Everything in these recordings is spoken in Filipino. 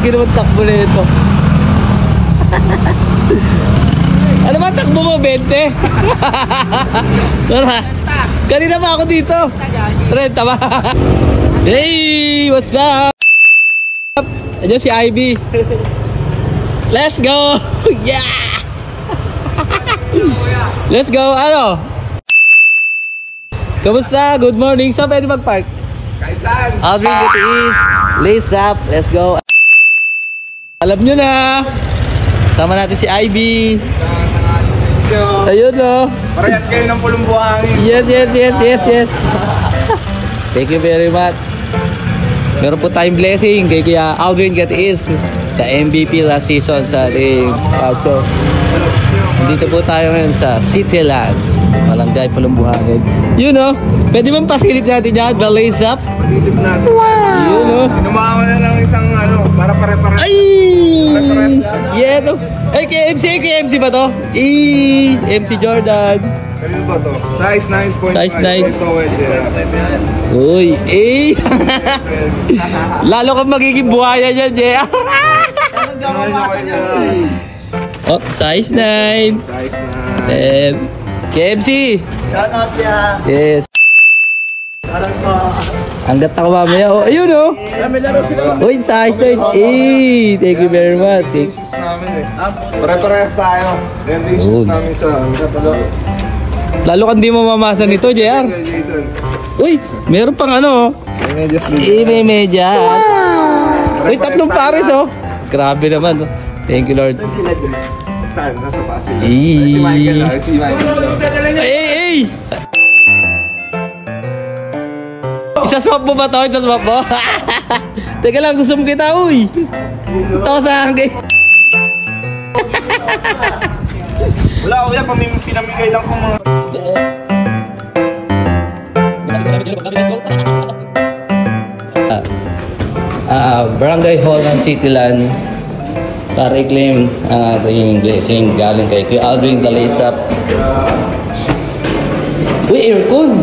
Lagi naman takbo na ito. Ano ba takbo mo, 20? Kanina pa ako dito. 30 ba? Hey, what's up? Ayan si Ivy. Let's go. Yeah. Let's go. Ano? Kamusta? Good morning. Saan pwede mag-park? Kahit saan. Aldrin Gatiis. Lace up. Let's go. Alam nyo na. Sama natin si Ivy. Ayun o. Parehas kayo ng pulong buhangin. Yes. Thank you very much. Meron po tayong blessing kay Kuya Aldrin Gatiis, the MVP last season sa ating patio. Dito po tayo ngayon sa Cityland. Malangay pulong buhangin. You know, pwede bang pasilip natin yan? The lace up? Pasilip natin. Wow! You know? Inumawa na lang isang para pare-pare. Ay! Yeah, no. Ay, KMC ba to? MC Jordan. Kanino ba to? Size 9.5. Size 9. Ito, uy, lalo kang magiging buhaya dyan, Jay. Oh, size 9. Size 9. And KMC. Shout out ya. Yes. Shout out po. Ang gata ko mamaya. Oh, ayun oh. May laro sila. Uy, size 9. Thank you very much. Pare-parehas tayo. Yan yung shoes namin sa Katalo. Lalo kang di mo mamasa nito, JR. Uy, meron pang ano. May medyas. Uy, tatlong pares oh. Grabe naman oh. Thank you, Lord. Saan? Nasa Pasig. Si Michael lang. Si Michael. Hey! Isa-swap mo ba to? Isa-swap mo? Teka lang, susum kita, uy. Ito sa akin. Wala, kuya. Pinamigay lang ko mga... Barangay Hall ng Cityland para i-claim ang ating blessing galing kay Kuya Aldrin the Lace Up. Uy, aircon!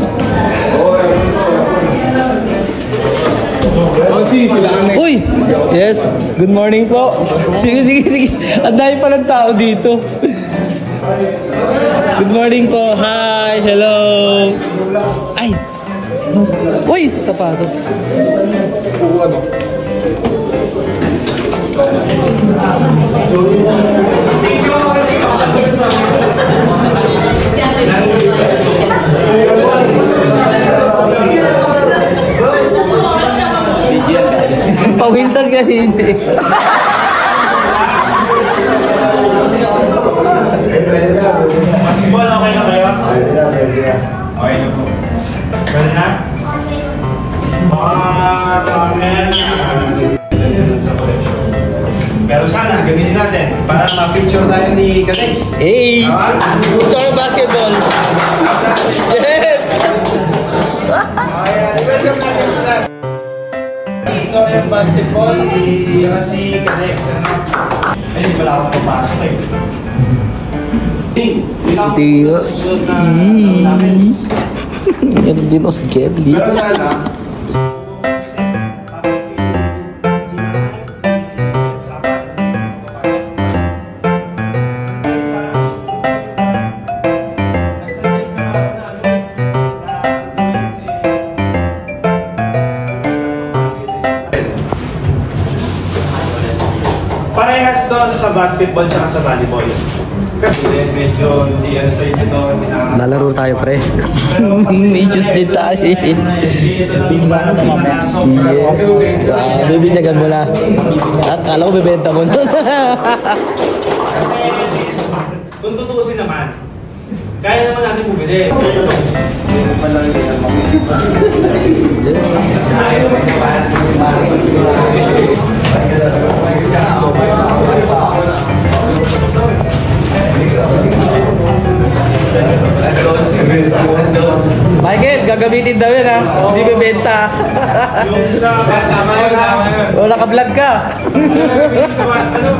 Uy! Yes, good morning po. Sige. Ang dami palang tao dito. Good morning po. Hi, hello. Ay! Uy! Sapatos. Pawisan ka hindi. Basketball, okay na kayo? Okay na po. Gano'n na? Pero sana, gamitin natin para ma-feature tayo ni Kadex. Hey! It's our basketball. Yes! Story ng basketball, tsaka si Kadex. Ay, hindi pala ako papasok eh. Tiyo. Yan din o si Kelly. Pero sana, parehas to sa basketball tsaka sa volleyball. Kasi medyo hindi ano sa inyo to. Lalaro tayo, pre. May issues din tayo. Bibinyagan mo na. Akala ko bibenta mo na. Kung tutuusin naman, kaya naman natin bumili. Michael, gagamitin daw yun ha. Hindi bibenta. Yung sa kasama yun ha. O, naka-vlog ka. Ano?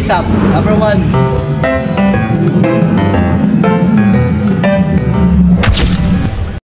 ASAP. Number 1.